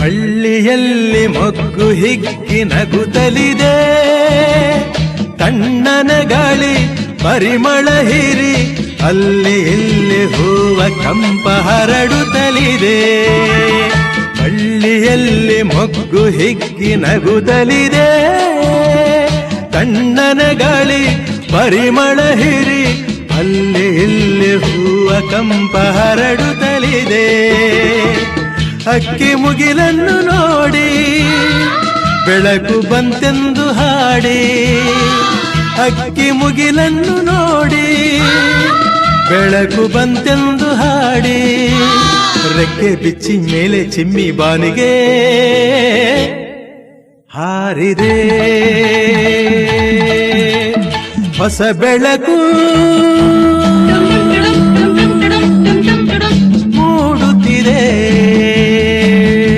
ಹಳ್ಳಿಯಲ್ಲಿ ಮೊಗ್ಗು ಹಿಗ್ಗಿ ನಗುತ್ತಲಿದೆ, ತಣ್ಣನ ಗಾಳಿ ಪರಿಮಳ ಹೀರಿ ಅಲ್ಲಿ ಇಲ್ಲಿ ಹೂವ ಕಂಪ ಹರಡುತ್ತಲಿದೆ. ಹಳ್ಳಿಯಲ್ಲಿ ಮೊಗ್ಗು ಹಿಗ್ಗಿ ನಗುತ್ತಲಿದೆ, ತಣ್ಣನ ಗಾಳಿ ಪರಿಮಳ ಹೀರಿ ಅಲ್ಲಿ ಇಲ್ಲಿ ಹೂವ ಕಂಪ ಹರಡುತ್ತಲಿದೆ. ಅಕ್ಕಿ ಮುಗಿಲನ್ನು ನೋಡಿ ಬೆಳಕು ಬಂತೆಂದು ಹಾಡಿ, ಅಕ್ಕಿ ಮುಗಿಲನ್ನು ನೋಡಿ ಬೆಳಕು ಬಂತೆಂದು ಹಾಡಿ, ರೆಕ್ಕೆ ಬಿಚ್ಚಿ ಮೇಲೆ ಚಿಮ್ಮಿ ಬಾನಿಗೆ ಹಾರಿದೆ. ಹೊಸ ಬೆಳಕು